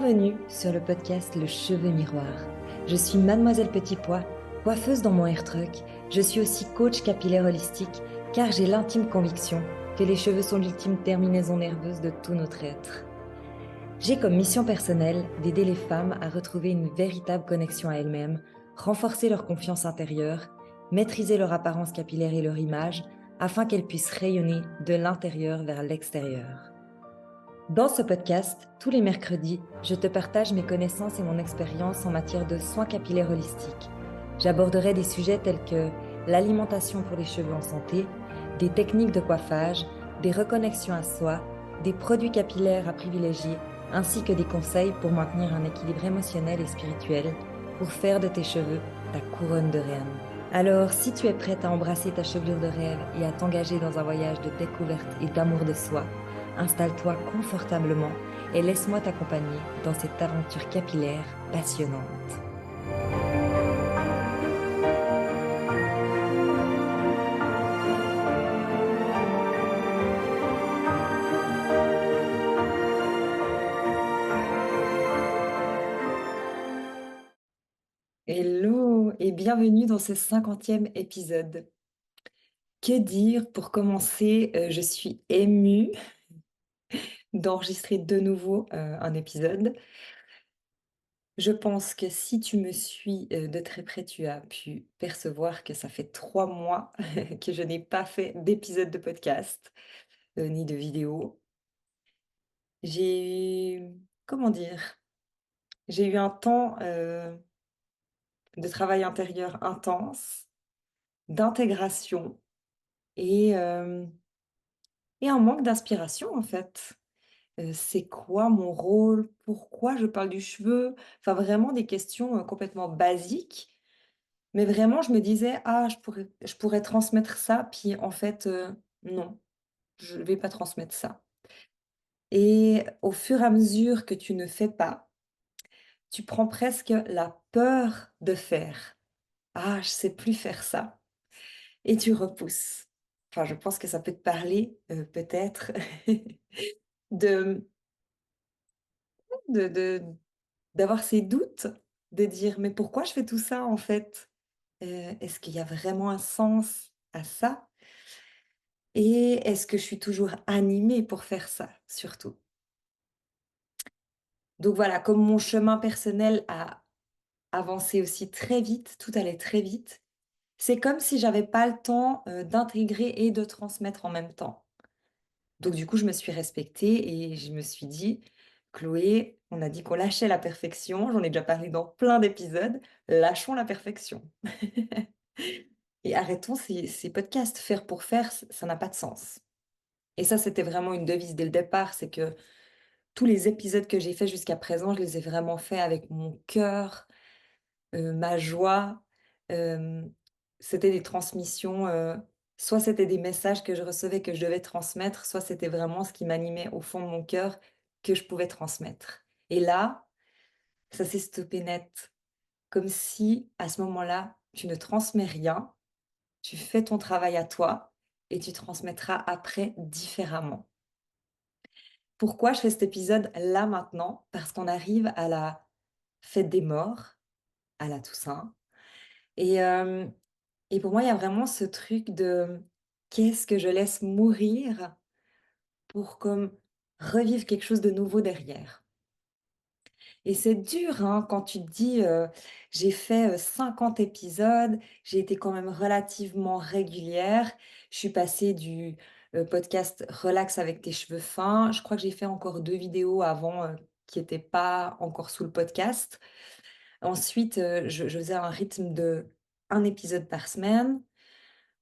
Bienvenue sur le podcast Le Cheveu Miroir. Je suis Mademoiselle Petit Pois, coiffeuse dans mon hair truck. Je suis aussi coach capillaire holistique car j'ai l'intime conviction que les cheveux sont l'ultime terminaison nerveuse de tout notre être. J'ai comme mission personnelle d'aider les femmes à retrouver une véritable connexion à elles-mêmes, renforcer leur confiance intérieure, maîtriser leur apparence capillaire et leur image afin qu'elles puissent rayonner de l'intérieur vers l'extérieur. Dans ce podcast, tous les mercredis, je te partage mes connaissances et mon expérience en matière de soins capillaires holistiques. J'aborderai des sujets tels que l'alimentation pour les cheveux en santé, des techniques de coiffage, des reconnexions à soi, des produits capillaires à privilégier, ainsi que des conseils pour maintenir un équilibre émotionnel et spirituel pour faire de tes cheveux ta couronne de reine. Alors, si tu es prête à embrasser ta chevelure de rêve et à t'engager dans un voyage de découverte et d'amour de soi, installe-toi confortablement et laisse-moi t'accompagner dans cette aventure capillaire passionnante. Hello et bienvenue dans ce 50e épisode. Que dire pour commencer? Je suis émue d'enregistrer de nouveau un épisode. Je pense que si tu me suis de très près, tu as pu percevoir que ça fait 3 mois que je n'ai pas fait d'épisode de podcast, ni de vidéo. J'ai comment dire? J'ai eu un temps, de travail intérieur intense, d'intégration et un manque d'inspiration, en fait. C'est quoi mon rôle? Pourquoi je parle du cheveu? Enfin, vraiment des questions, complètement basiques. Mais vraiment, je me disais: «Ah, je pourrais transmettre ça», puis en fait, non, je ne vais pas transmettre ça. Et au fur et à mesure que tu ne fais pas, tu prends presque la peur de faire. «Ah, je sais plus faire ça» et tu repousses. Enfin, je pense que ça peut te parler, peut-être de de d'avoir ces doutes, de dire: «Mais pourquoi je fais tout ça, en fait? Est-ce qu'il y a vraiment un sens à ça? Et est-ce que je suis toujours animée pour faire ça?» surtout. Donc voilà, comme mon chemin personnel a avancé aussi très vite, tout allait très vite, c'est comme si j'avais pas le temps, d'intégrer et de transmettre en même temps. Donc du coup, je me suis respectée et je me suis dit: «Chloé, on a dit qu'on lâchait la perfection, j'en ai déjà parlé dans plein d'épisodes, lâchons la perfection et arrêtons ces podcasts. Faire pour faire, ça n'a pas de sens». Et ça, c'était vraiment une devise dès le départ, c'est que tous les épisodes que j'ai faits jusqu'à présent, je les ai vraiment faits avec mon cœur, ma joie. Hem, C'était des transmissions, soit c'était des messages que je recevais que je devais transmettre, soit c'était vraiment ce qui m'animait au fond de mon cœur que je pouvais transmettre. Et là, ça s'est stoppé net. Comme si, à ce moment-là, tu ne transmets rien, tu fais ton travail à toi et tu transmettras après différemment. Pourquoi je fais cet épisode là maintenant? Parce qu'on arrive à la fête des morts, à la Toussaint et hem et pour moi, il y a vraiment ce truc de: «Qu'est-ce que je laisse mourir pour comme revivre quelque chose de nouveau derrière?» Et c'est dur, hein, quand tu te dis, «J'ai fait, 50 épisodes, j'ai été quand même relativement régulière. Je suis passée du, podcast relax avec tes cheveux fins». Je crois que j'ai fait encore 2 vidéos avant, qui étaient pas encore sous le podcast. Ensuite, je faisais un rythme de un épisode par semaine.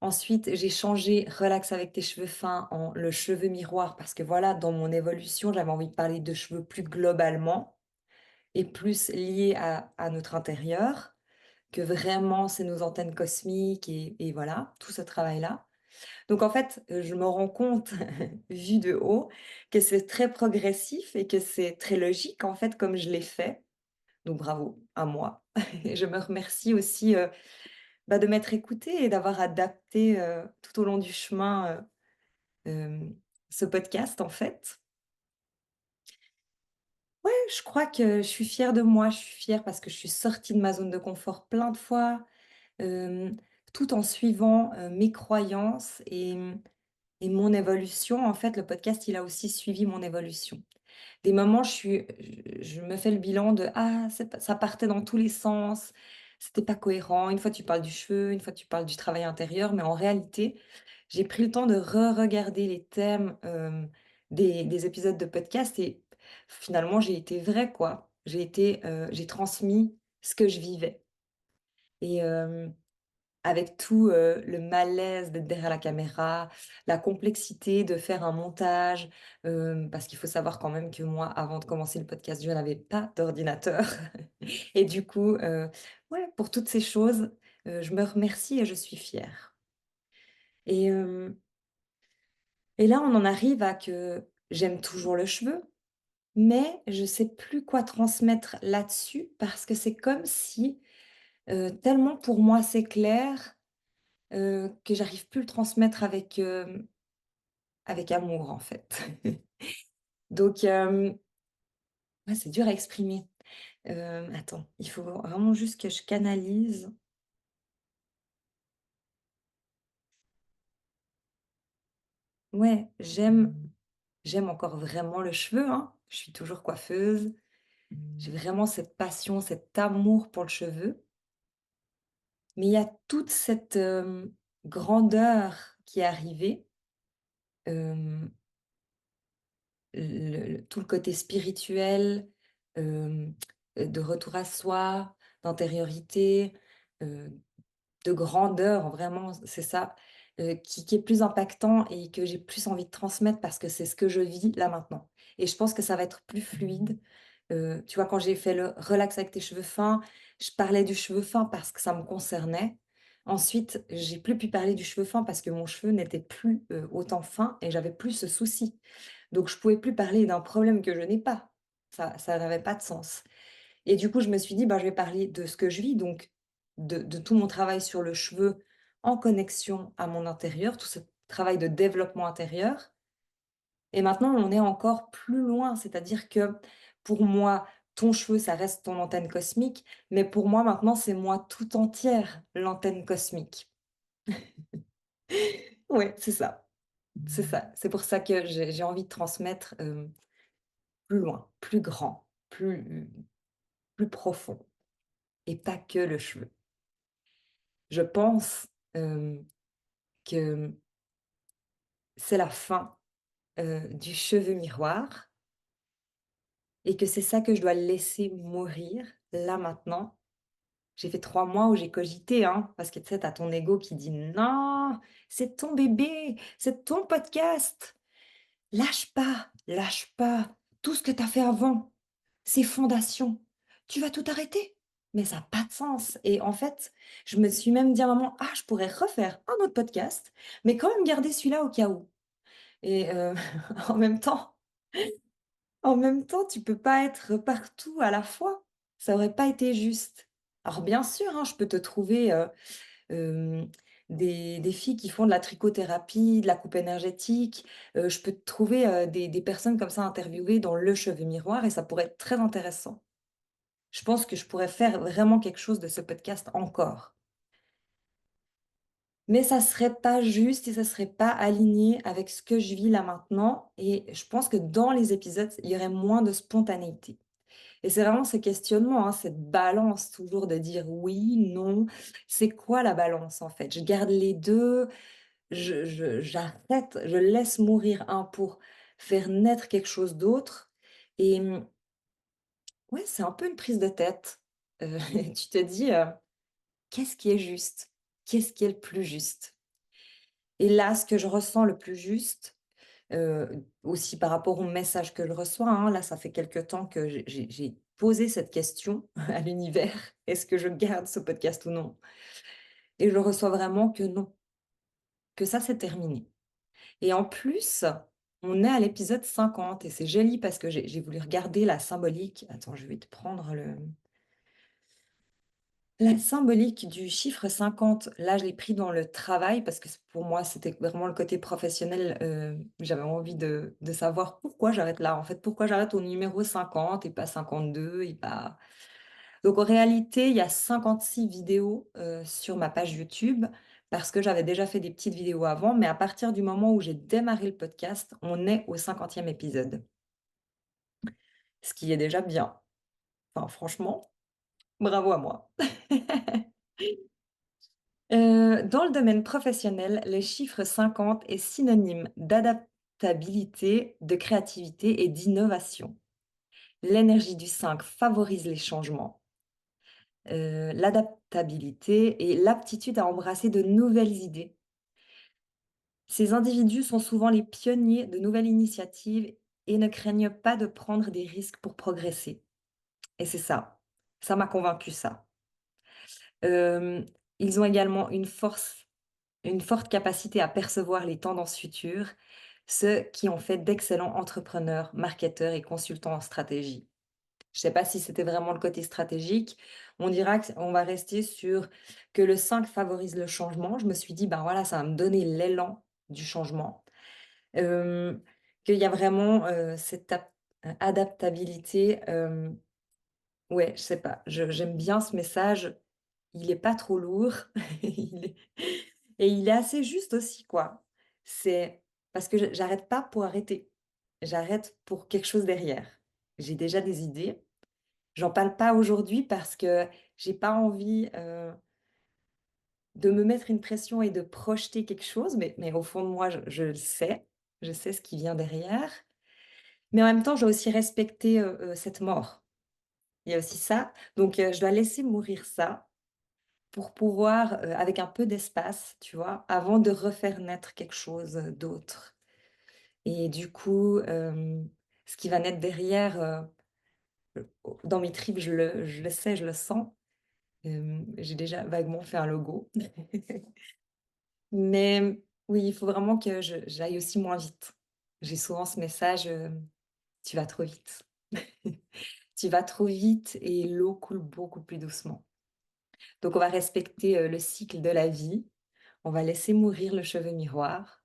Ensuite, j'ai changé relax avec tes cheveux fins en le cheveu miroir parce que voilà, dans mon évolution, j'avais envie de parler de cheveux plus globalement et plus liés à notre intérieur, que vraiment c'est nos antennes cosmiques et voilà, tout ce travail-là. Donc en fait, je me rends compte, vu de haut, que c'est très progressif et que c'est très logique en fait comme je l'ai fait. Donc bravo à moi. Et je me remercie aussi, de m'être écoutée et d'avoir adapté, tout au long du chemin, ce podcast en fait. Ouais, je crois que je suis fière de moi. Je suis fière parce que je suis sortie de ma zone de confort plein de fois, hem, tout en suivant, mes croyances et mon évolution. En fait, le podcast, il a aussi suivi mon évolution. Des moments, je me fais le bilan de: «Ah, c'est pas ça partait dans tous les sens, c'était pas cohérent». Une fois, tu parles du cheveu, une fois, tu parles du travail intérieur, mais en réalité, j'ai pris le temps de re-regarder les thèmes, des épisodes de podcast et finalement, j'ai été vraie, quoi. J'ai transmis ce que je vivais et avec tout, le malaise d'être derrière la caméra, la complexité de faire un montage, parce qu'il faut savoir quand même que moi, avant de commencer le podcast, je n'avais pas d'ordinateur et du coup, ouais, pour toutes ces choses, je me remercie et je suis fière et et là, on en arrive à que j'aime toujours le cheveu, mais je sais plus quoi transmettre là-dessus parce que c'est comme si, tellement pour moi c'est clair, que j'arrive plus le transmettre avec amour, en fait. Donc, ouais, c'est dur à exprimer. Attends, il faut vraiment juste que je canalise. Ouais, j'aime encore vraiment le cheveu, hein. Je suis toujours coiffeuse. J'ai vraiment cette passion, cet amour pour le cheveu. Mais il y a toute cette, grandeur qui est arrivée, hem, tout le côté spirituel, hem, de retour à soi, d'intériorité, heu de grandeur, vraiment, c'est ça, qui est plus impactant et que j'ai plus envie de transmettre parce que c'est ce que je vis là maintenant et je pense que ça va être plus fluide. Tu vois, quand j'ai fait le relax avec tes cheveux fins, je parlais du cheveu fin parce que ça me concernait. Ensuite, j'ai plus pu parler du cheveu fin parce que mon cheveu n'était plus, autant fin et j'avais plus ce souci. Donc je pouvais plus parler d'un problème que je n'ai pas. Ça n'avait pas de sens. Et du coup, je me suis dit: «Bah, je vais parler de ce que je vis», donc de tout mon travail sur le cheveu en connexion à mon intérieur, tout ce travail de développement intérieur et maintenant on est encore plus loin. C'est-à-dire que pour moi, ton cheveu, ça reste ton antenne cosmique, mais pour moi maintenant, c'est moi tout entière, l'antenne cosmique. Ouais, c'est ça, c'est ça. C'est pour ça que j'ai envie de transmettre, plus loin, plus grand, plus profond et pas que le cheveu. Je pense, que c'est la fin, du cheveu miroir et que c'est ça que je dois laisser mourir, là, maintenant. J'ai fait 3 mois où j'ai cogité, hein, parce que tu sais, tu as ton ego qui dit: «Non, c'est ton bébé, c'est ton podcast, lâche pas tout ce que tu as fait avant, ces fondations. Tu vas tout arrêter?» Mais ça a pas de sens et en fait, je me suis même dit à un moment: «Ah, je pourrais refaire un autre podcast, mais quand même garder celui-là au cas où». Et en même temps tu peux pas être partout à la fois. Ça aurait pas été juste. Alors bien sûr, hein, je peux te trouver, hem, des filles qui font de la trichothérapie, de la coupe énergétique, je peux te trouver, des personnes comme ça interviewées dans le cheveu miroir et ça pourrait être très intéressant. Je pense que je pourrais faire vraiment quelque chose de ce podcast encore. Mais ça serait pas juste et ça serait pas aligné avec ce que je vis là maintenant et je pense que dans les épisodes, il y aurait moins de spontanéité et c'est vraiment ce questionnement, hein, cette balance toujours de dire: «Oui, non». C'est quoi la balance en fait? Je garde les 2, j'arrête, je laisse mourir un pour faire naître quelque chose d'autre et ouais, c'est un peu une prise de tête. Tu te dis, «Qu'est-ce qui est juste? Qu'est-ce qui est le plus juste?» Et là, ce que je ressens le plus juste, aussi par rapport au message que je reçois, hein, là, ça fait quelque temps que j'ai posé cette question à l'univers: «Est-ce que je garde ce podcast ou non?» Et je reçois vraiment que non, que ça, c'est terminé. Et en plus, on est à l'épisode 50 et c'est joli parce que j'ai voulu regarder la symbolique. Attends, je vais te prendre le La symbolique du chiffre 50, là, je l'ai pris dans le travail parce que pour moi, c'était vraiment le côté professionnel. J'avais envie de savoir pourquoi j'arrête là, en fait. Pourquoi j'arrête au numéro 50 et pas 52 et pas donc en réalité, il y a 56 vidéos, sur ma page YouTube parce que j'avais déjà fait des petites vidéos avant, mais à partir du moment où j'ai démarré le podcast, on est au 50e épisode, ce qui est déjà bien. Enfin franchement, bravo à moi. Dans le domaine professionnel, le chiffre 50 est synonyme d'adaptabilité, de créativité et d'innovation. L'énergie du 5 favorise les changements, l'adaptabilité et l'aptitude à embrasser de nouvelles idées. Ces individus sont souvent les pionniers de nouvelles initiatives et ne craignent pas de prendre des risques pour progresser. Et c'est ça. Ça m'a convaincu ça. Hem, Ils ont également une forte capacité à percevoir les tendances futures, ce qui en fait d'excellents entrepreneurs, marketeurs et consultants en stratégie. Je ne sais pas si c'était vraiment le côté stratégique. On dira qu'on va rester sur que le 5 favorise le changement. Je me suis dit: «Ben, voilà, ça va me donner l'élan du changement». Hem, Qu'il y a vraiment, cette adaptabilité, ouais, je sais pas, j'aime bien ce message. Il est pas trop lourd, il est et il est assez juste aussi, quoi. C'est parce que j'arrête pas pour arrêter. J'arrête pour quelque chose derrière. J'ai déjà des idées. J'en parle pas aujourd'hui parce que j'ai pas envie, de me mettre une pression et de projeter quelque chose, mais au fond de moi, je le sais. Je sais ce qui vient derrière. Mais en même temps, je dois aussi respecter, cette mort. Il y a aussi ça. Donc je dois laisser mourir ça pour pouvoir, avec un peu d'espace, tu vois? Avant de refaire naître quelque chose, d'autre et du coup, ce qui va naître derrière, dans mes tripes, je le sais, je le sens. J'ai déjà vaguement fait un logo. Mais oui, il faut vraiment que j'aille aussi moins vite. J'ai souvent ce message, «Tu vas trop vite». Tu vas trop vite et l'eau coule beaucoup plus doucement. Donc on va respecter, le cycle de la vie. On va laisser mourir le cheveu miroir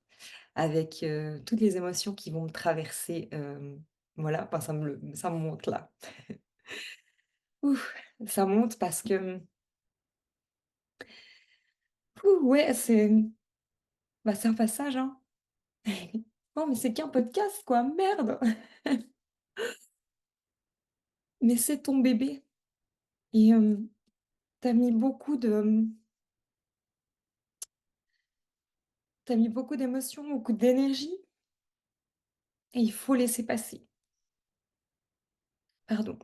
avec, toutes les émotions qui vont me traverser, voilà, enfin ça me monte là. Ouf, ça monte parce que, ouais, bah, c'est un passage, hein. Non, mais c'est qu'un podcast quoi, merde! Mais c'est ton bébé et tu mis beaucoup de, tu mis beaucoup d'émotions, beaucoup d'énergie et il faut laisser passer. Pardon.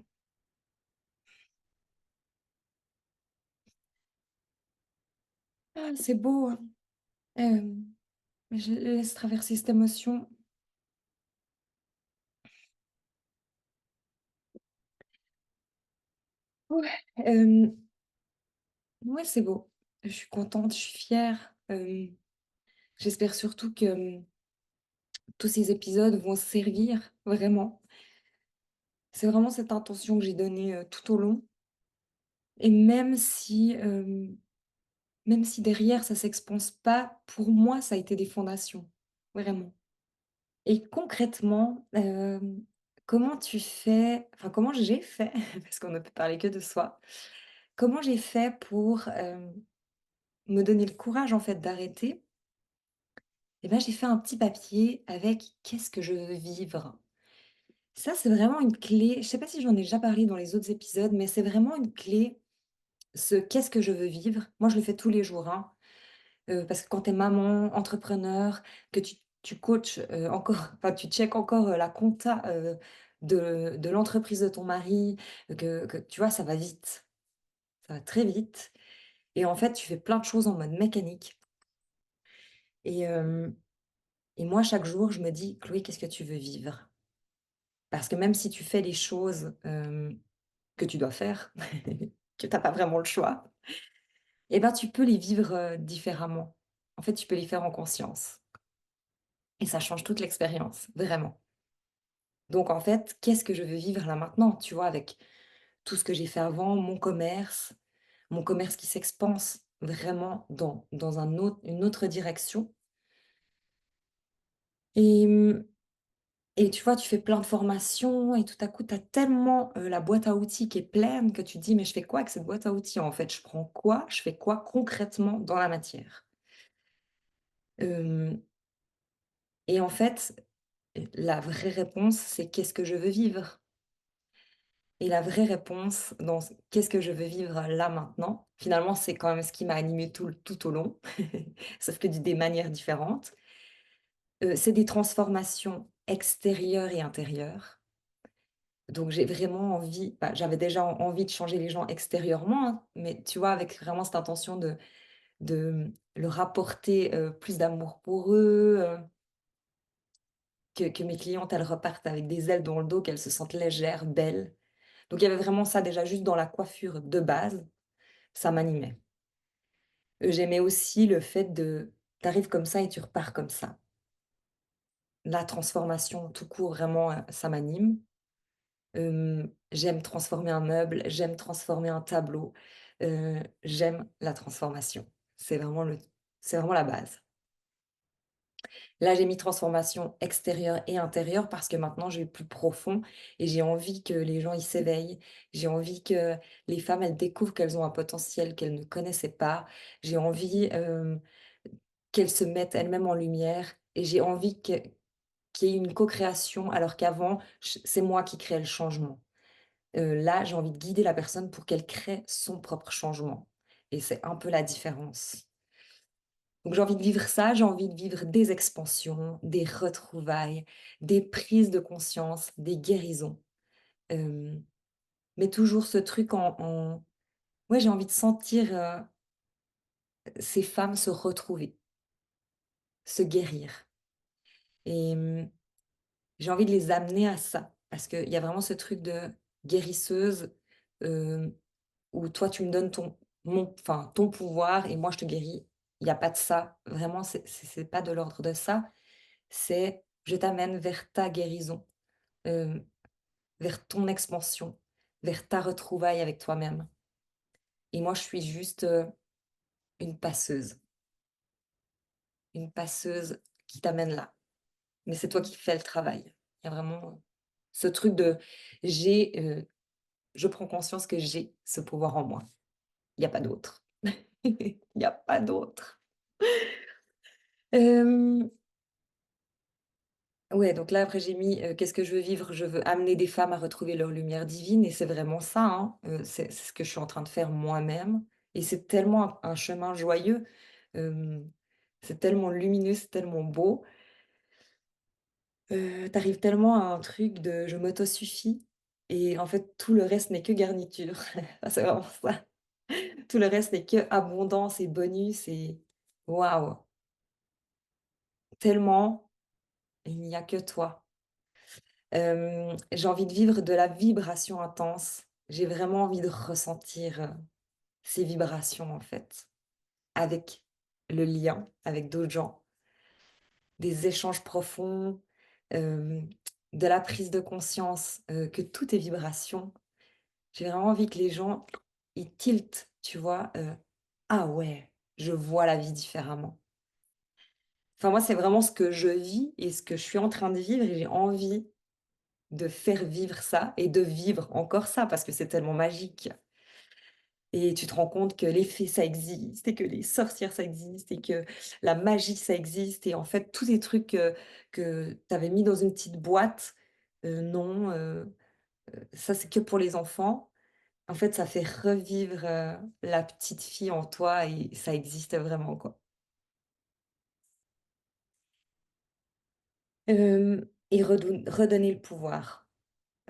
Ah, c'est beau, hein. Hem, je laisse traverser cette émotion. Ouais, ouais, c'est beau. Je suis contente, je suis fière. J'espère surtout que, tous ces épisodes vont servir vraiment. C'est vraiment cette intention que j'ai donnée, tout au long et même si derrière ça s'expanse pas, pour moi ça a été des fondations, vraiment. Et concrètement, comment tu fais enfin comment j'ai fait, parce qu'on ne peut parler que de soi, comment j'ai fait pour, me donner le courage en fait d'arrêter? Et ben, j'ai fait un petit papier avec «Qu'est-ce que je veux vivre?» Ça, c'est vraiment une clé. Je sais pas si j'en ai déjà parlé dans les autres épisodes, mais c'est vraiment une clé, ce «Qu'est-ce que je veux vivre?» Moi, je le fais tous les jours, hein, parce que quand tu es maman, entrepreneur, que tu coaches, encore enfin, tu checkes encore, la compta, de l'entreprise de ton mari, que tu vois, ça va vite, ça va très vite et en fait, tu fais plein de choses en mode mécanique et et moi, chaque jour, je me dis: «Chloé, qu'est-ce que tu veux vivre?» Parce que même si tu fais les choses, que tu dois faire, que tu as pas vraiment le choix, et ben, tu peux les vivre, différemment. En fait, tu peux les faire en conscience et ça change toute l'expérience, vraiment. Donc en fait, qu'est-ce que je veux vivre là maintenant, tu vois? Avec tout ce que j'ai fait avant, mon commerce, mon commerce qui s'expanse vraiment dans une autre direction et et tu vois, tu fais plein de formations et tout à coup, tu as tellement, la boîte à outils qui est pleine que tu te dis: «Mais je fais quoi avec cette boîte à outils, en fait? Je prends quoi? Je fais quoi concrètement dans la matière?» Hem et en fait, la vraie réponse, c'est: «Qu'est-ce que je veux vivre?» Et la vraie réponse dans ce «Qu'est-ce que je veux vivre là, maintenant?» finalement, c'est quand même ce qui m'a animée tout au long, sauf que des manières différentes. C'est des transformations extérieures et intérieures. Donc j'ai vraiment envie bah, j'avais déjà envie de changer les gens extérieurement, hein, mais tu vois, avec vraiment cette intention de leur apporter, plus d'amour pour eux, que mes clientes, elles repartent avec des ailes dans le dos, qu'elles se sentent légères, belles. Donc il y avait vraiment ça déjà juste dans la coiffure de base, ça m'animait. J'aimais aussi le fait de tu arrives comme ça et tu repars comme ça. La transformation tout court, vraiment, ça m'anime. J'aime transformer un meuble, j'aime transformer un tableau, j'aime la transformation. C'est vraiment le c'est vraiment la base. Là, j'ai mis transformation extérieure et intérieure parce que maintenant je vais plus profond et j'ai envie que les gens, ils s'éveillent. J'ai envie que les femmes, elles découvrent qu'elles ont un potentiel qu'elles ne connaissaient pas. J'ai envie, qu'elles se mettent elles-mêmes en lumière et j'ai envie qu'il y ait une co-création alors qu'avant, c'est moi qui créais le changement. Là, j'ai envie de guider la personne pour qu'elle crée son propre changement et c'est un peu la différence. Donc j'ai envie de vivre ça, j'ai envie de vivre des expansions, des retrouvailles, des prises de conscience, des guérisons. Hem, mais toujours ce truc en ouais, j'ai envie de sentir, ces femmes se retrouver, se guérir et j'ai envie de les amener à ça. Parce qu'il y a vraiment ce truc de guérisseuse, hem, où toi tu me donnes ton pouvoir et moi je te guéris. Il y a pas de ça. Vraiment, c'est pas de l'ordre de ça. C'est je t'amène vers ta guérison, hem, vers ton expansion, vers ta retrouvaille avec toi-même et moi je suis juste, une une passeuse qui t'amène là. Mais c'est toi qui fais le travail. Il y a vraiment ce truc de j'ai, je prends conscience que j'ai ce pouvoir en moi. Il y a pas d'autre. Il y a pas d'autre. Hem, ouais, donc là, après j'ai mis, qu'est-ce que je veux vivre? Je veux amener des femmes à retrouver leur lumière divine et c'est vraiment ça, hein, c'est ce que je suis en train de faire moi-même et c'est tellement un chemin joyeux, hem, c'est tellement lumineux, c'est tellement beau, tu tellement à un truc de je m'autosuffis et en fait tout le reste n'est que garniture. C'est vraiment ça. Tout le reste n'est que abondance et bonus et waouh! Tellement, il n'y a que toi. J'ai envie de vivre de la vibration intense. J'ai vraiment envie de ressentir, ces vibrations, en fait, avec le lien avec d'autres gens, des échanges profonds, hem, de la prise de conscience, que tout est vibration. J'ai vraiment envie que les gens, ils tiltent, tu vois? «Ah ouais, je vois la vie différemment». Enfin, moi, c'est vraiment ce que je vis et ce que je suis en train de vivre et j'ai envie de faire vivre ça et de vivre encore ça parce que c'est tellement magique et tu te rends compte que les fées, ça existe et que les sorcières, ça existe et que la magie, ça existe et en fait, tous ces trucs, que tu avais mis dans une petite boîte, non, ça, c'est que pour les enfants. En fait, ça fait revivre, la petite fille en toi et ça existe vraiment, quoi. Et redonner le pouvoir.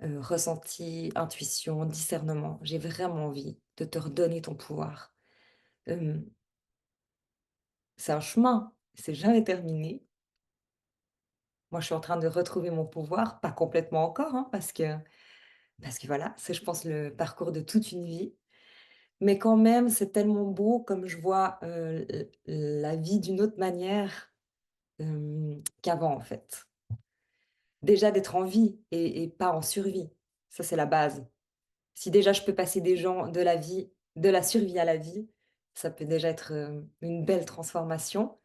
Ressenti, intuition, discernement. J'ai vraiment envie de te redonner ton pouvoir. Hem, c'est un chemin, c'est jamais terminé. Moi, je suis en train de retrouver mon pouvoir, pas complètement encore, hein, parce que voilà, c'est je pense le parcours de toute une vie. Mais quand même, c'est tellement beau comme je vois, la vie d'une autre manière, qu'avant, en fait. Déjà d'être en vie et pas en survie, ça c'est la base. Si déjà je peux passer des gens de la vie de la survie à la vie, ça peut déjà être, une belle transformation.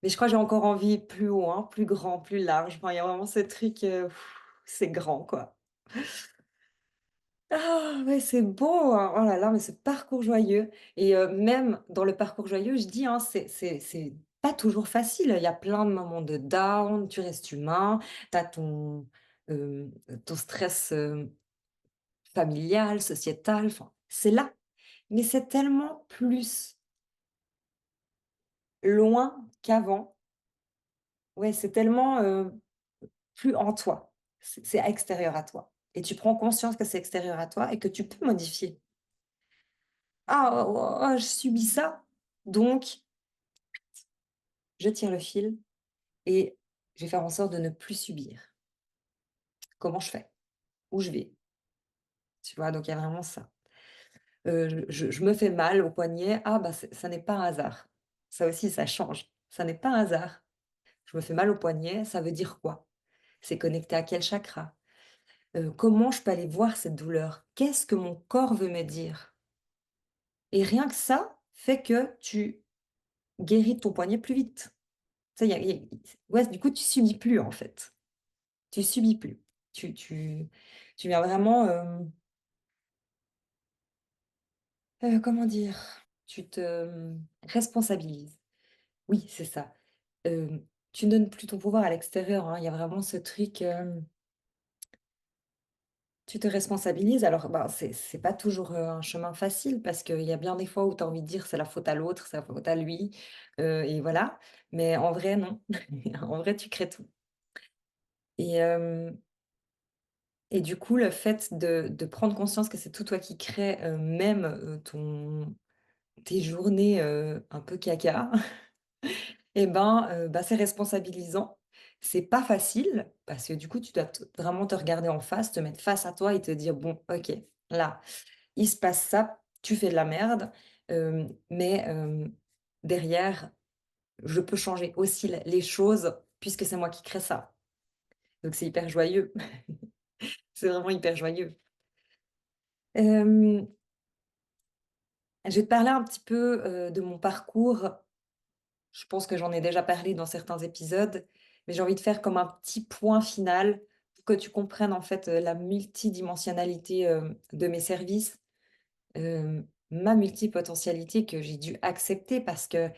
Mais je crois que j'ai encore envie plus haut, hein, plus grand, plus large. Enfin, il y a vraiment ce truc, c'est grand, quoi. Ah ouais, c'est beau, hein. Oh là là, mais ce parcours joyeux et même dans le parcours joyeux, je dis, hein, c'est pas toujours facile. Il y a plein de moments de down, tu restes humain, tu as hem, ton stress, familial, sociétal, enfin, c'est là. Mais c'est tellement plus loin qu'avant. Ouais, c'est tellement, plus en toi. C'est extérieur à toi et tu prends conscience que c'est extérieur à toi et que tu peux modifier. «Ah, oh, oh, oh, je subis ça, donc je tire le fil et je vais faire en sorte de ne plus subir. Comment je fais? Où je vais?» Tu vois? Donc il y a vraiment ça. Je me fais mal au poignet, ah bah, ça n'est pas un hasard. Ça aussi, ça change. Ça n'est pas un hasard. Je me fais mal au poignet, ça veut dire quoi? C'est connecté à quel chakra? Comment je peux aller voir cette douleur? Qu'est-ce que mon corps veut me dire? Et rien que ça fait que tu guéris de ton poignet plus vite. Ça, y a ouais, du coup, tu subis plus, en fait. Tu subis plus. Tu viens vraiment, comment dire? Tu te, responsabilises. Oui, c'est ça. Tu ne donnes plus ton pouvoir à l'extérieur, hein. Il y a vraiment ce truc, tu te responsabilises. Alors, bah, c'est pas toujours, un chemin facile parce qu'il y a bien des fois où tu as envie de dire: «C'est la faute à l'autre, c'est la faute à lui», et voilà. Mais en vrai, non. En vrai, tu crées tout. Et et du coup, le fait de prendre conscience que c'est tout toi qui crée, même, tes journées, un peu caca, et ben, bah, c'est responsabilisant. C'est pas facile parce que du coup, tu dois vraiment te regarder en face, te mettre face à toi et te dire: «Bon, OK, là, il se passe ça, tu fais de la merde, mais derrière, je peux changer aussi les choses puisque c'est moi qui crée ça». Donc c'est hyper joyeux. C'est vraiment hyper joyeux. Hem, je vais te parler un petit peu, de mon parcours. Je pense que j'en ai déjà parlé dans certains épisodes, mais j'ai envie de faire comme un petit point final pour que tu comprennes en fait, la multidimensionnalité, de mes services, ma multipotentialité que j'ai dû accepter parce que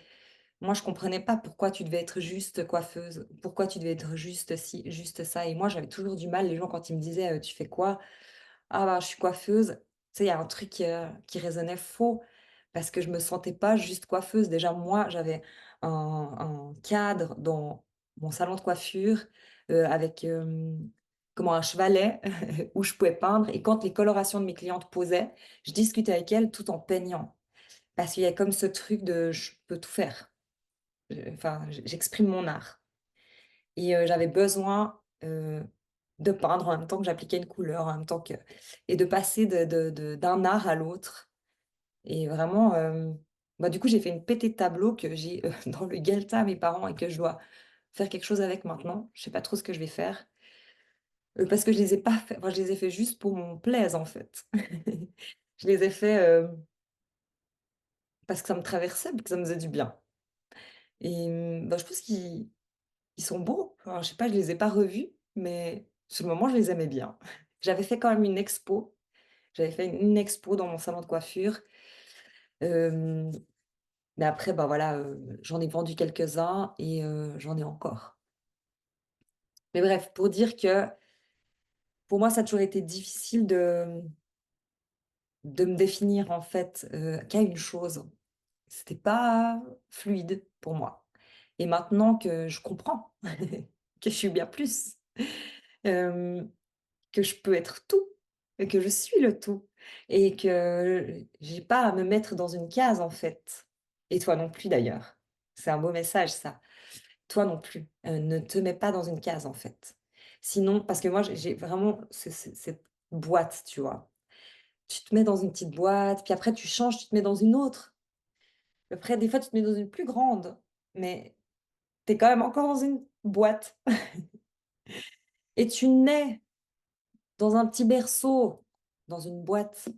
moi je comprenais pas pourquoi tu devais être juste coiffeuse, pourquoi tu devais être juste ci, juste ça et moi j'avais toujours du mal, les gens quand ils me disaient: «Tu fais quoi?» «Ah bah, je suis coiffeuse». Tu sais, il y a un truc, qui résonnait faux parce que je me sentais pas juste coiffeuse. Déjà, moi, j'avais un cadre dans mon salon de coiffure, avec, comment? Un chevalet où je pouvais peindre et quand les colorations de mes clientes posaient, je discutais avec elles tout en peignant. Parce qu'il y a comme ce truc de je peux tout faire. Enfin, j'exprime mon art et j'avais besoin, de peindre en même temps que j'appliquais une couleur, en même temps que et de passer d'un art à l'autre et vraiment, bah, du coup, j'ai fait une pétée de tableaux que j'ai, dans le guelta à mes parents et que je dois faire quelque chose avec maintenant. Je sais pas trop ce que je vais faire, parce que je les ai pas fait enfin, je les ai fait juste pour mon plaise, en fait. Je les ai fait, parce que ça me traversait, parce que ça me faisait du bien et bah, je pense qu'ils sont beaux. Enfin, je sais pas, je les ai pas revus, mais sur le moment, je les aimais bien. J'avais fait quand même une expo. J'avais fait une expo dans mon salon de coiffure, hem, mais après, bah, voilà, j'en ai vendu quelques-uns et j'en ai encore. Mais bref, pour dire que pour moi, ça a toujours été difficile de me définir en fait, qu'à une chose. C'était pas fluide pour moi et maintenant que je comprends que je suis bien plus, hem, que je peux être tout et que je suis le tout et que j'ai pas à me mettre dans une case, en fait et toi non plus d'ailleurs. C'est un beau message ça. Toi non plus, ne te mets pas dans une case, en fait. Sinon parce que moi j'ai vraiment cette boîte, tu vois? Tu te mets dans une petite boîte, puis après tu changes, tu te mets dans une autre. Après des fois tu te mets dans une plus grande, mais tu es quand même encore dans une boîte et tu nais dans un petit berceau, dans une boîte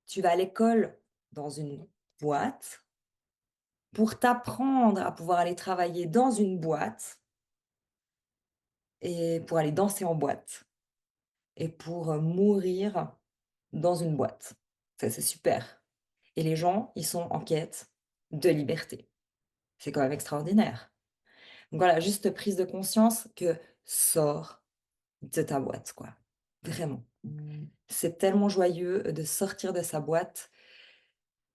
Tu vas à l'école dans une boîte pour t'apprendre à pouvoir aller travailler dans une boîte et pour aller danser en boîte et pour, mourir dans une boîte. Ça, c'est super et les gens, ils sont en quête de liberté. C'est quand même extraordinaire. Donc voilà, juste prise de conscience que sors de ta boîte, quoi. Vraiment. C'est tellement joyeux de sortir de sa boîte,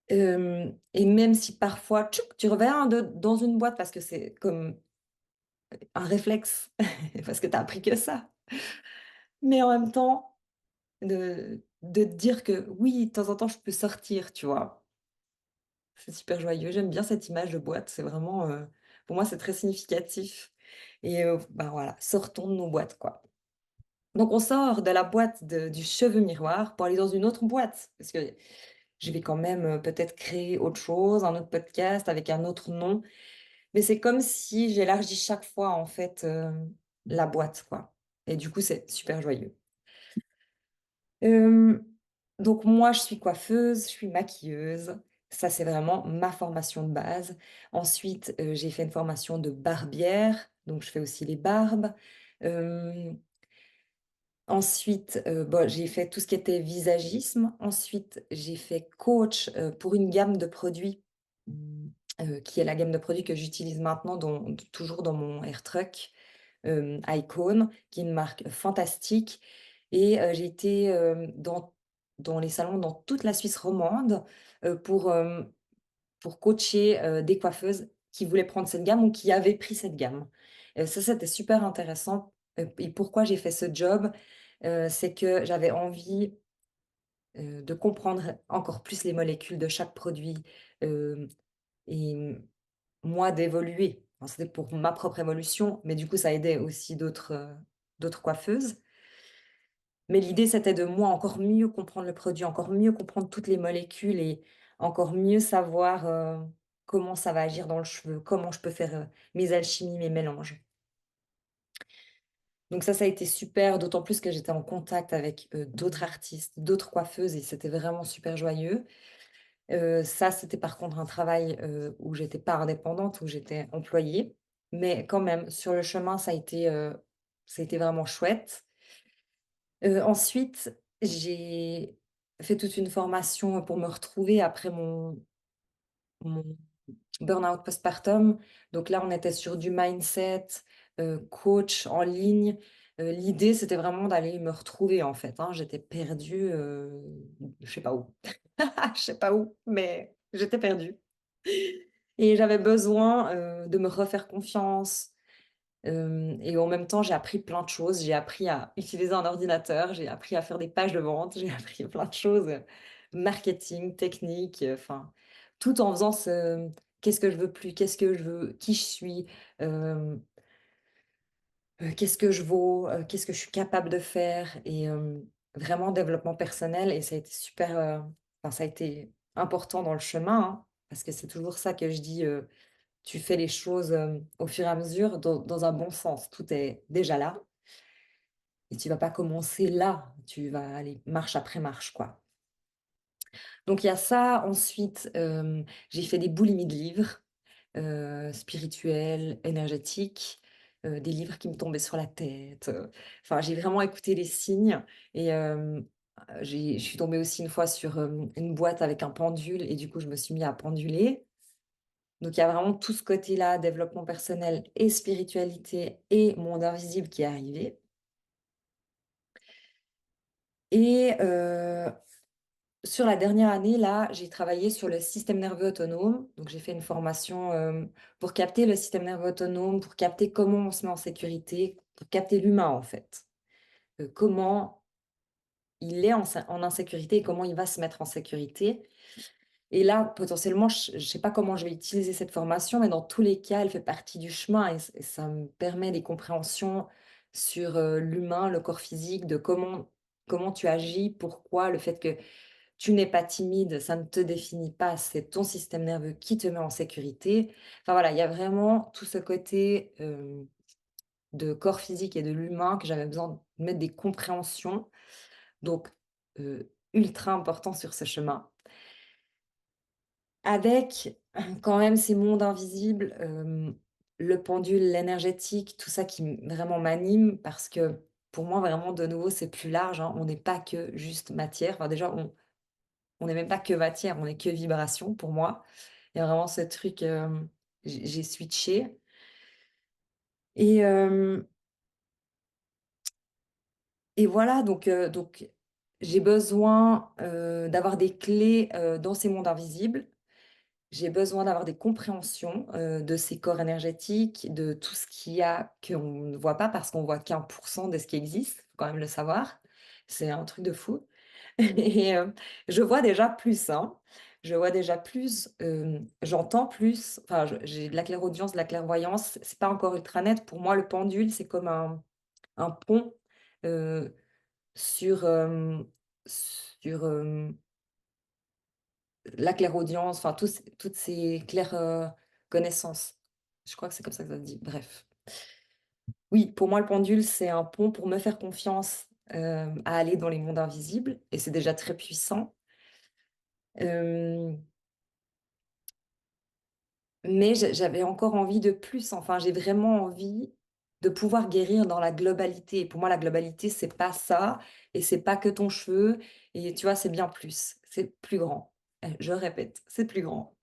et même si parfois, tchouk, tu reviens dans une boîte parce que c'est comme un réflexe, parce que tu as appris que ça. Mais en même temps, de te dire que oui, de temps en temps, je peux sortir, tu vois? C'est super joyeux. J'aime bien cette image de boîte, c'est vraiment, pour moi, c'est très significatif et bah, voilà, sortons de nos boîtes, quoi. Donc on sort de la boîte du cheveu miroir pour aller dans une autre boîte, parce que je vais quand même, peut-être créer autre chose, un autre podcast avec un autre nom, mais c'est comme si j'élargis chaque fois en fait, la boîte, quoi et du coup, c'est super joyeux. Hem, donc moi, je suis coiffeuse, je suis maquilleuse. Ça, c'est vraiment ma formation de base. Ensuite, j'ai fait une formation de barbière, donc je fais aussi les barbes. Hem, ensuite, bon, j'ai fait tout ce qui était visagisme. Ensuite, j'ai fait coach, pour une gamme de produits, qui est la gamme de produits que j'utilise maintenant toujours dans mon Air Truck, Icon, qui est une marque fantastique et j'ai été, dans les salons dans toute la Suisse romande, pour coacher, des coiffeuses qui voulaient prendre cette gamme ou qui avaient pris cette gamme. Ça, c'était super intéressant, et pourquoi j'ai fait ce job? C'est que j'avais envie, de comprendre encore plus les molécules de chaque produit, hem et moi d'évoluer. Enfin, c'était pour ma propre évolution, mais du coup, ça aidait aussi d'autres coiffeuses. Mais l'idée, c'était de moi encore mieux comprendre le produit, encore mieux comprendre toutes les molécules et encore mieux savoir, comment ça va agir dans le cheveu, comment je peux faire, mes alchimies, mes mélanges. Donc ça a été super, d'autant plus que j'étais en contact avec, d'autres artistes, d'autres coiffeuses et c'était vraiment super joyeux. Ça, c'était par contre un travail, où j'étais pas indépendante, où j'étais employée, mais quand même sur le chemin, ça a été vraiment chouette. Ensuite, j'ai fait toute une formation pour me retrouver après mon burn-out postpartum. Donc là, on était sur du mindset, coach en ligne. L'idée, c'était vraiment d'aller me retrouver, en fait, hein. J'étais perdue, je sais pas où. Je sais pas où, mais j'étais perdue et j'avais besoin, de me refaire confiance, et en même temps, j'ai appris plein de choses. J'ai appris à utiliser un ordinateur, j'ai appris à faire des pages de vente, j'ai appris plein de choses, marketing, technique, enfin, tout en faisant ce qu'est-ce que je veux plus? Qu'est-ce que je veux? Qui je suis? Hem, qu'est-ce que je vaux? Qu'est-ce que je suis capable de faire? Et vraiment développement personnel et ça a été super, enfin, ça a été important dans le chemin, hein, parce que c'est toujours ça que je dis, tu fais les choses, au fur et à mesure dans un bon sens. Tout est déjà là et tu vas pas commencer là, tu vas aller marche après marche, quoi. Donc il y a ça. Ensuite, j'ai fait des boulimies de livres, spirituels, énergétiques, des livres qui me tombaient sur la tête, enfin j'ai vraiment écouté les signes et je suis tombée aussi une fois sur, une boîte avec un pendule et du coup je me suis mis à penduler. Donc il y a vraiment tout ce côté-là, développement personnel et spiritualité et monde invisible qui est arrivé et sur la dernière année, là, j'ai travaillé sur le système nerveux autonome. Donc j'ai fait une formation, pour capter le système nerveux autonome, pour capter comment on se met en sécurité, pour capter l'humain, en fait. Comment il est en insécurité et comment il va se mettre en sécurité. Et là, potentiellement, je ne sais pas comment je vais utiliser cette formation, mais dans tous les cas, elle fait partie du chemin et ça me permet des compréhensions sur, l'humain, le corps physique, de comment tu agis, pourquoi, le fait que tu n'es pas timide, ça ne te définit pas, c'est ton système nerveux qui te met en sécurité. Enfin voilà, il y a vraiment tout ce côté, de corps physique et de l'humain que j'avais besoin de mettre des compréhensions. Donc, ultra important sur ce chemin. Avec quand même ces mondes invisibles, le pendule, l'énergétique, tout ça qui vraiment m'anime parce que pour moi vraiment de nouveau c'est plus large, hein. On n'est pas que juste matière. Enfin déjà on n'est même pas que matière, on est que vibration pour moi. Il y a vraiment ce truc, j'ai switché et voilà donc j'ai besoin, d'avoir des clés, dans ces mondes invisibles. J'ai besoin d'avoir des compréhensions, de ces corps énergétiques, de tout ce qu'il y a qu'on ne voit pas parce qu'on voit qu'1 de ce qui existe, faut quand même le savoir. C'est un truc de fou et je vois déjà plus, hein. Je vois déjà plus, j'entends plus, enfin je j'ai de la clairaudience, de la clairvoyance, c'est pas encore ultra net. Pour moi, le pendule, c'est comme un pont, heu, sur, sur, la clairaudience, enfin toutes ces claires, connaissances. Je crois que c'est comme ça que ça se dit, bref. Oui, pour moi, le pendule, c'est un pont pour me faire confiance, à aller dans les mondes invisibles et c'est déjà très puissant. Hem, mais j'avais encore envie de plus, enfin, j'ai vraiment envie de pouvoir guérir dans la globalité. Pour moi, la globalité, c'est pas ça et c'est pas que ton cheveu et tu vois, c'est bien plus, c'est plus grand. Je répète, c'est plus grand.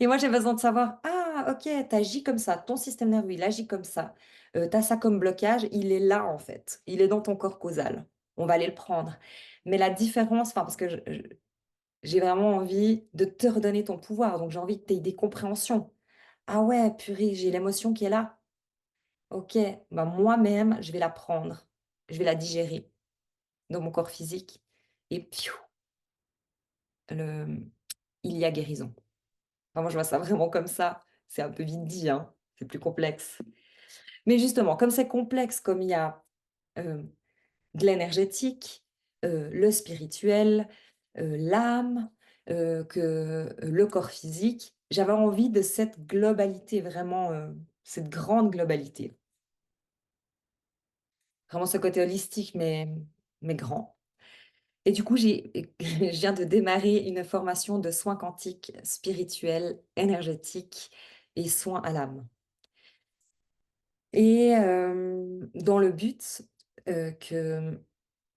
Et moi, j'ai besoin de savoir: «Ah OK, tu agis comme ça, ton système nerveux, il agit comme ça. Tu as ça comme blocage, il est là, en fait. Il est dans ton corps causal. On va aller le prendre». Mais la différence enfin, parce que j'ai vraiment envie de te redonner ton pouvoir, donc j'ai envie que tu aies des compréhensions. «Ah ouais, purée, j'ai l'émotion qui est là. OK, bah, moi-même, je vais la prendre. Je vais la digérer dans mon corps physique et piou, le il y a guérison». Enfin, moi, je vois ça vraiment comme ça. C'est un peu vite dit, hein, c'est plus complexe. Mais justement, comme c'est complexe, comme il y a, heu, de l'énergétique, le spirituel, l'âme, que le corps physique, j'avais envie de cette globalité vraiment, cette grande globalité. Vraiment ce côté holistique mais grand. Et du coup, je viens de démarrer une formation de soins quantiques spirituels, énergétiques et soins à l'âme. Et dans le but, que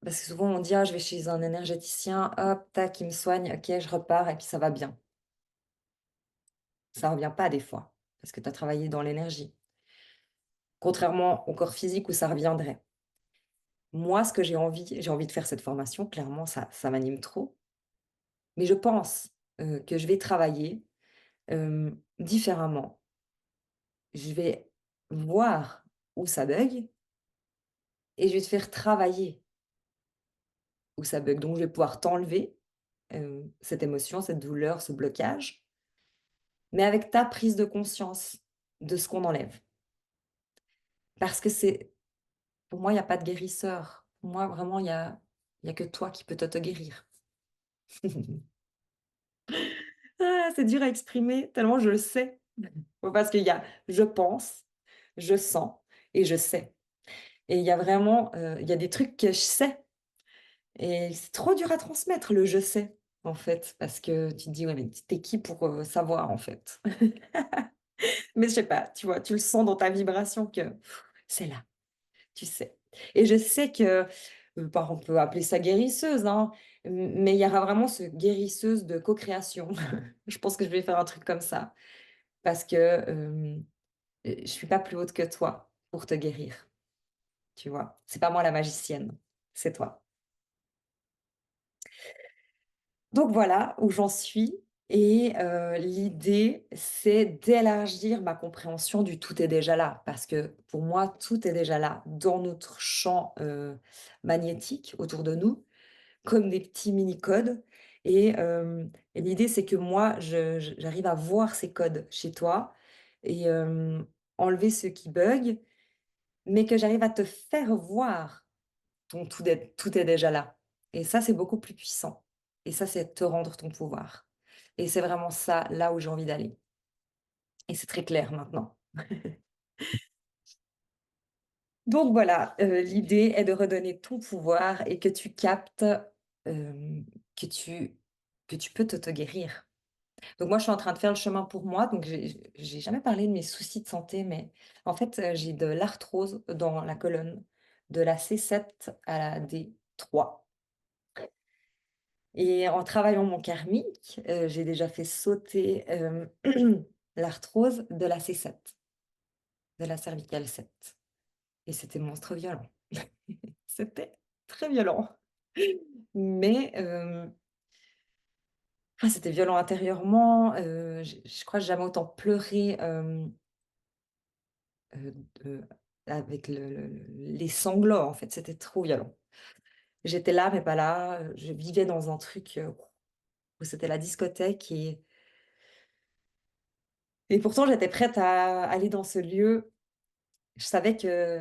parce que souvent on dit: «Ah, je vais chez un énergéticien, hop, tac, il me soigne, OK, je repars et puis ça va bien». Ça revient pas des fois, parce que tu as travaillé dans l'énergie. Contrairement au corps physique où ça reviendrait. Moi, ce que j'ai envie de faire cette formation, clairement, ça m'anime trop, mais je pense, que je vais travailler, différemment. Je vais voir où ça bug et je vais te faire travailler où ça bug. Donc je vais pouvoir t'enlever, cette émotion, cette douleur, ce blocage, mais avec ta prise de conscience de ce qu'on enlève. Parce que c'est pour moi, il y a pas de guérisseur. Pour moi, vraiment, il y a que toi qui peux t'auto-guérir. Ah, c'est dur à exprimer tellement je le sais. Parce qu'il y a je pense, je sens et je sais. Et il y a vraiment, il y a des trucs que je sais et c'est trop dur à transmettre le «je sais», en fait, parce que tu te dis: «Ouais, mais tu qui pour, savoir, en fait?» Mais je sais pas, tu vois? Tu le sens dans ta vibration que c'est là, tu sais. Et je sais que, bah, on peut appeler ça guérisseuse, hein, mais il y aura vraiment ce guérisseuse de co-création. Je pense que je vais faire un truc comme ça parce que, je suis pas plus haute que toi pour te guérir, tu vois? C'est pas moi la magicienne, c'est toi. Donc voilà où j'en suis et l'idée, c'est d'élargir ma compréhension du «tout est déjà là» parce que pour moi, tout est déjà là dans notre champ, magnétique autour de nous, comme des petits mini codes et l'idée, c'est que moi, j'arrive à voir ces codes chez toi et enlever ceux qui bug, mais que j'arrive à te faire voir ton tout est déjà là et ça, c'est beaucoup plus puissant et ça, c'est te rendre ton pouvoir et c'est vraiment ça, là où j'ai envie d'aller et c'est très clair maintenant. Donc voilà, l'idée est de redonner ton pouvoir et que tu captes hem, que tu que tu peux t'auto-guérir. Donc moi, je suis en train de faire le chemin pour moi, donc j'ai jamais parlé de mes soucis de santé, mais en fait, j'ai de l'arthrose dans la colonne, de la C7 à la D3 et en travaillant mon karmique, j'ai déjà fait sauter, l'arthrose de la C7, de la cervicale 7 et c'était monstre violent. C'était très violent, mais c'était violent intérieurement, je crois que j'ai jamais autant pleuré, de avec les sanglots, en fait, c'était trop violent. J'étais là, mais pas là, je vivais dans un truc, où c'était la discothèque et pourtant j'étais prête à aller dans ce lieu. Je savais que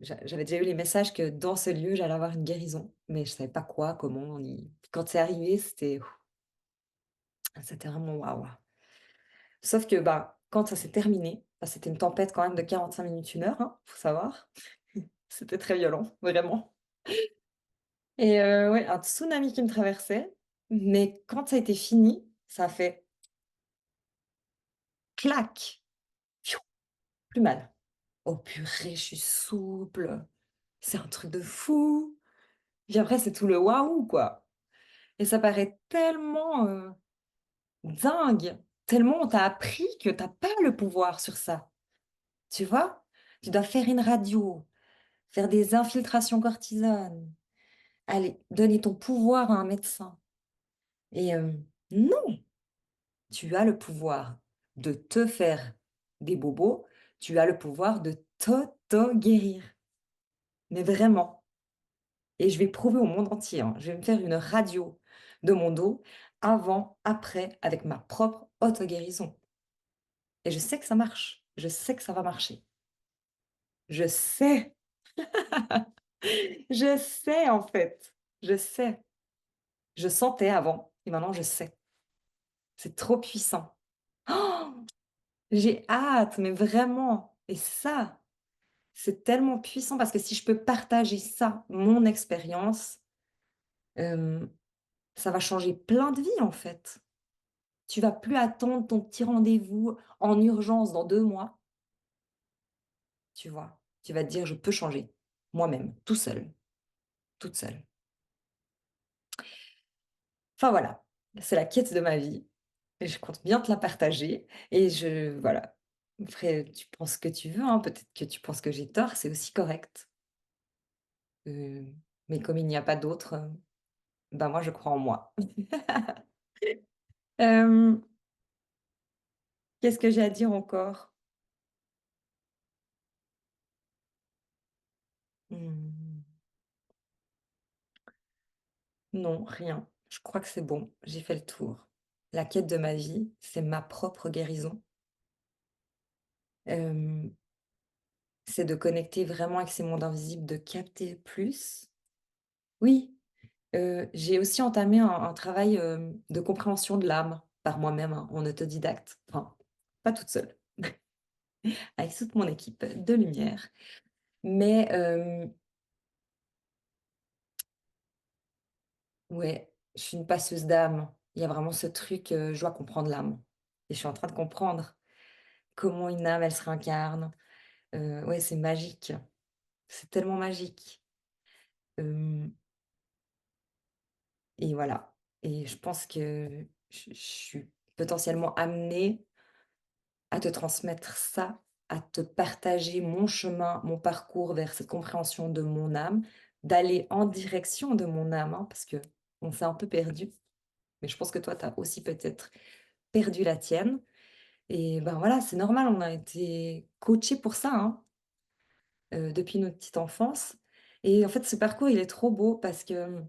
j'avais déjà eu les messages que dans ce lieu, j'allais avoir une guérison, mais je savais pas quoi, comment, ni quand c'est arrivé, c'était vraiment waouh! Sauf que, bah, quand ça s'est terminé, bah, c'était une tempête quand même de 45 minutes, 1 heure, hein, faut savoir. C'était très violent, vraiment. Et ouais, un tsunami qui me traversait, mais quand ça a été fini, ça a fait clac! Fiou, plus mal. Oh purée, je suis souple, c'est un truc de fou! Puis après, c'est tout le waouh, quoi. Et ça paraît tellement, dingue, tellement on t'a appris que tu as pas le pouvoir sur ça, tu vois? Tu dois faire une radio, faire des infiltrations cortisone, aller donner ton pouvoir à un médecin et non! Tu as le pouvoir de te faire des bobos, tu as le pouvoir de t'auto-guérir. Mais vraiment. Et je vais prouver au monde entier, hein. Je vais me faire une radio de mon dos, avant, après, avec ma propre auto-guérison. Et je sais que ça marche. Je sais que ça va marcher. Je sais. Je sais, en fait. Je sais. Je sentais avant et maintenant je sais. C'est trop puissant. Oh, j'ai hâte, mais vraiment. Et ça, c'est tellement puissant parce que si je peux partager ça, mon expérience, hem, ça va changer plein de vies, en fait. Tu vas plus attendre ton petit rendez-vous en urgence dans 2 mois, tu vois? Tu vas te dire: «Je peux changer moi-même, tout seul, toute seule». Enfin voilà, c'est la quête de ma vie et je compte bien te la partager et voilà. Après, tu penses ce que tu veux, hein, peut-être que tu penses que j'ai tort, c'est aussi correct. Heu, mais comme il n'y a pas d'autre, bah, moi je crois en moi. Hem, qu'est-ce que j'ai à dire encore? Mmh, non, rien. Je crois que c'est bon, j'ai fait le tour. La quête de ma vie, c'est ma propre guérison. Hem, c'est de connecter vraiment avec ces mondes invisibles, de capter plus. Oui, j'ai aussi entamé un travail, de compréhension de l'âme par moi-même, hein, en autodidacte. Enfin, pas toute seule, avec toute mon équipe de lumière. Mais ouais, je suis une passeuse d'âme. Il y a vraiment ce truc, je dois comprendre l'âme et je suis en train de comprendre comment une âme, elle se réincarne. Ouais, c'est magique, c'est tellement magique. Hem et voilà et je pense que je suis potentiellement amenée à te transmettre ça, à te partager mon chemin, mon parcours vers cette compréhension de mon âme, d'aller en direction de mon âme, hein, parce qu'on s'est un peu perdu. Mais je pense que toi, tu as aussi peut-être perdu la tienne et ben, voilà, c'est normal, on a été coachés pour ça, hein, depuis notre petite enfance et en fait, ce parcours, il est trop beau parce que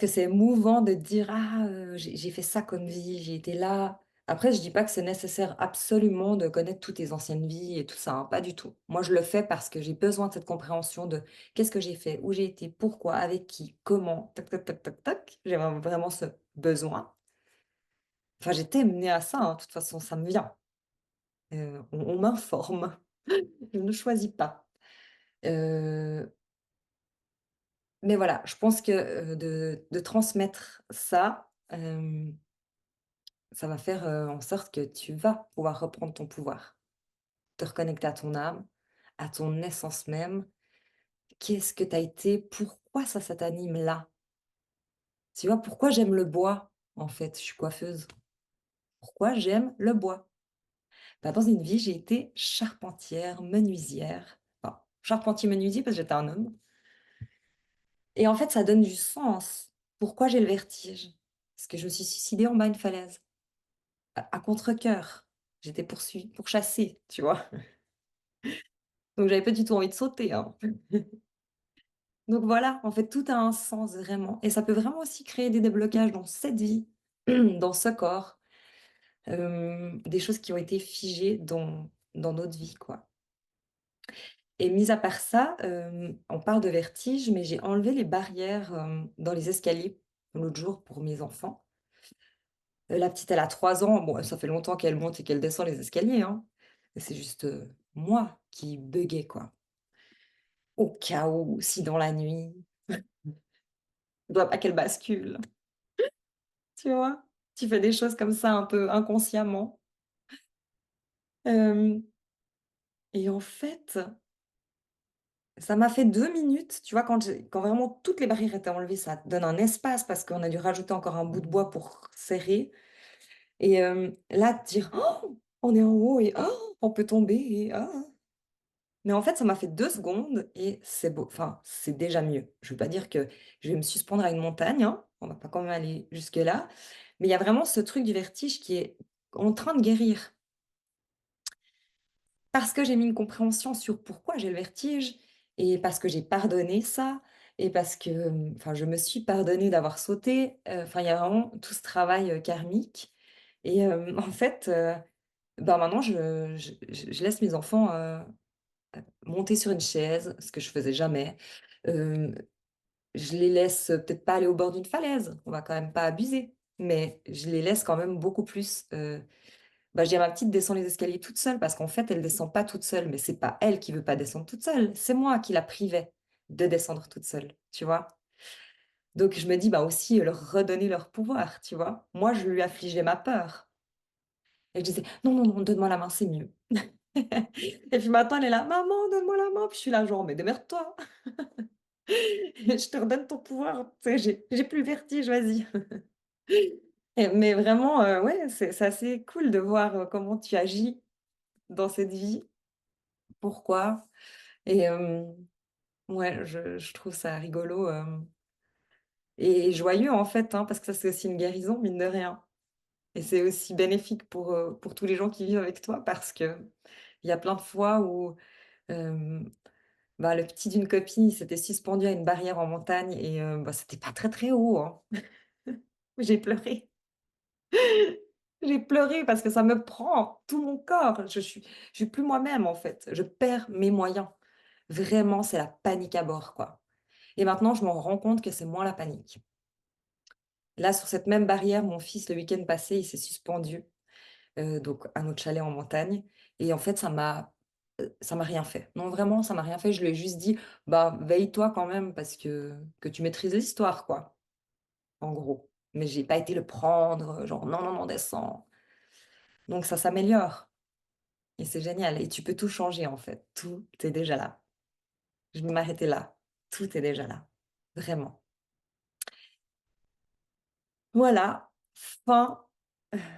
c'est émouvant de dire: «Ah, j'ai fait ça comme vie, j'ai été là». Après, je dis pas que c'est nécessaire absolument de connaître toutes tes anciennes vies et tout ça, hein, pas du tout. Moi, je le fais parce que j'ai besoin de cette compréhension de qu'est-ce que j'ai fait, où j'ai été, pourquoi, avec qui, comment, tac, tac, tac, tac, tac. J'ai vraiment ce besoin. Enfin, j'étais menée à ça, hein, de toute façon, ça me vient. On m'informe. Je ne choisis pas. Heu Mais voilà, je pense que, de transmettre ça, ça va faire, en sorte que tu vas pouvoir reprendre ton pouvoir. Te reconnecter à ton âme, à ton essence même. Qu'est-ce que tu as été? Pourquoi ça t'anime là? Tu vois? Pourquoi j'aime le bois, en fait? Je suis coiffeuse. Pourquoi j'aime le bois? Bah, dans une vie, j'ai été charpentière, menuisière. Enfin, charpentier-menuisier parce que j'étais un homme et en fait, ça donne du sens. Pourquoi j'ai le vertige? Parce que je me suis suicidée en bas d'une falaise, à contrecœur. J'étais pourchassée, tu vois? Donc j'avais pas du tout envie de sauter, hein. Donc voilà, en fait, tout a un sens vraiment et ça peut vraiment aussi créer des déblocages dans cette vie, dans ce corps, des choses qui ont été figées dans notre vie, quoi. Et mis à part ça, on parle de vertige, mais j'ai enlevé les barrières, dans les escaliers l'autre jour pour mes enfants. La petite, elle a 3 ans, bon, ça fait longtemps qu'elle monte et qu'elle descend les escaliers, hein. C'est juste, moi qui buggais, quoi. Au cas où, si dans la nuit, il faudrait pas qu'elle bascule, tu vois? Tu fais des choses comme ça un peu inconsciemment. Hem et en fait, ça m'a fait 2 minutes, tu vois? Quand vraiment toutes les barrières étaient enlevées, ça donne un espace parce qu'on a dû rajouter encore un bout de bois pour serrer et là, te dire: «Oh, on est en haut et oh, on peut tomber et ah!» Mais en fait, ça m'a fait 2 secondes et c'est beau, enfin, c'est déjà mieux. Je veux pas dire que je vais me suspendre à une montagne, hein, on va pas quand même aller jusque-là, mais il y a vraiment ce truc du vertige qui est en train de guérir. Parce que j'ai mis une compréhension sur pourquoi j'ai le vertige et parce que j'ai pardonné ça et parce que, enfin, je me suis pardonnée d'avoir sauté, enfin, il y a vraiment tout ce travail, karmique et en fait, bah, maintenant je laisse mes enfants, monter sur une chaise, ce que je faisais jamais. Hem, je les laisse, peut-être pas aller au bord d'une falaise, on va quand même pas abuser, mais je les laisse quand même beaucoup plus, bah, je dis à ma petite: «Descends les escaliers toute seule» parce qu'en fait, elle descend pas toute seule, mais c'est pas elle qui veut pas descendre toute seule, c'est moi qui la privais de descendre toute seule, tu vois? Donc je me dis: «Bah, aussi, leur redonner leur pouvoir», tu vois? Moi, je lui affligeais ma peur et je disais: «Non, non, non, donne-moi la main, c'est mieux». Et puis maintenant, elle est là: «Maman, donne-moi la main», puis je suis là genre: «Mais démerde-toi, je te redonne ton pouvoir, tu sais, j'ai plus le vertige, vas-y». Et mais vraiment, ouais, c'est assez cool de voir, comment tu agis dans cette vie. Pourquoi? Et ouais, je trouve ça rigolo, et joyeux en fait, hein, parce que ça, c'est aussi une guérison, mine de rien. Et c'est aussi bénéfique pour tous les gens qui vivent avec toi parce qu'il y a plein de fois où, hem, bah, le petit d'une copine, il s'était suspendu à une barrière en montagne et bah, c'était pas très, très haut, hein. J'ai pleuré. J'ai pleuré parce que ça me prend tout mon corps. Je suis plus moi-même, en fait. Je perds mes moyens. Vraiment, c'est la panique à bord, quoi. Et maintenant, je me rends compte que c'est moins la panique. Là, sur cette même barrière, mon fils, le week-end passé, il s'est suspendu, donc à notre chalet en montagne et en fait, ça m'a rien fait. Non, vraiment, ça m'a rien fait. Je lui ai juste dit: «Bah, veille-toi quand même parce que tu maîtrises l'histoire, quoi», en gros. Mais j'ai pas été le prendre, genre: «Non, non, non, descends». Donc ça s'améliore et c'est génial et tu peux tout changer, en fait. Tout est déjà là. Je vais m'arrêter là. Tout est déjà là, vraiment. Voilà, fin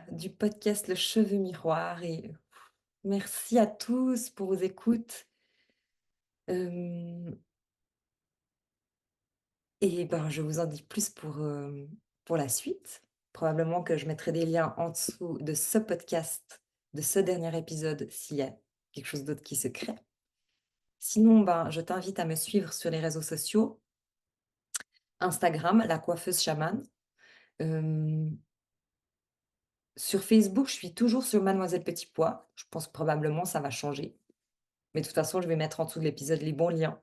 du podcast Le Cheveu Miroir et merci à tous pour vos écoutes. Hem et ben, je vous en dis plus pour la suite. Probablement que je mettrai des liens en dessous de ce podcast, de ce dernier épisode, s'il y a quelque chose d'autre qui se crée. Sinon, ben, je t'invite à me suivre sur les réseaux sociaux, Instagram, la coiffeuse chamane. Hem, sur Facebook, je suis toujours sur Mademoiselle Petit Pois. Je pense probablement ça va changer. Mais de toute façon, je vais mettre en dessous de l'épisode les bons liens.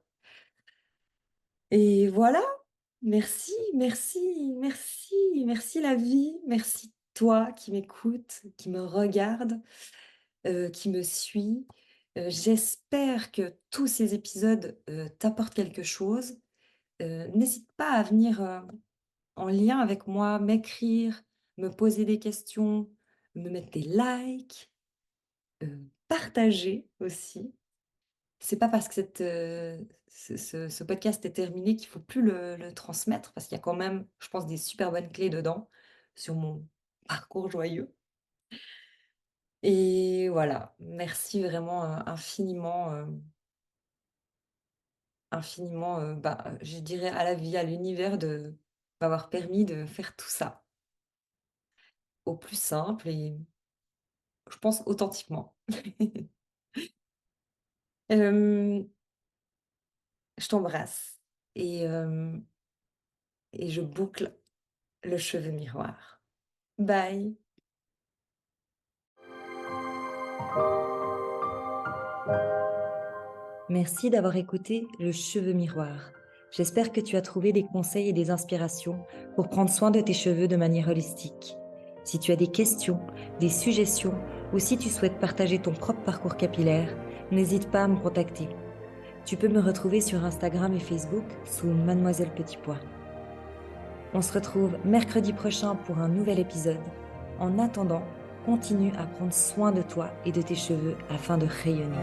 Et voilà, merci, merci, merci, merci la vie, merci toi qui m'écoutes, qui me regarde, qui me suit. J'espère que tous ces épisodes, t'apportent quelque chose. n'hésite pas à venir, en lien avec moi, m'écrire, me poser des questions, me mettre des likes, partager aussi. C'est pas parce que ce podcast est terminé qu'il faut plus le transmettre parce qu'il y a quand même, je pense, des super bonnes clés dedans sur mon parcours joyeux et voilà. Merci vraiment, infiniment, infiniment, je dirais à la vie, à l'univers de m'avoir permis de faire tout ça au plus simple et je pense authentiquement. Hem, je t'embrasse et et je boucle le cheveu miroir. Bye. Merci d'avoir écouté Le Cheveu Miroir. J'espère que tu as trouvé des conseils et des inspirations pour prendre soin de tes cheveux de manière holistique. Si tu as des questions, des suggestions ou si tu souhaites partager ton propre parcours capillaire, n'hésite pas à me contacter. Tu peux me retrouver sur Instagram et Facebook sous Mademoiselle Petit Pois. On se retrouve mercredi prochain pour un nouvel épisode. En attendant, continue à prendre soin de toi et de tes cheveux afin de rayonner.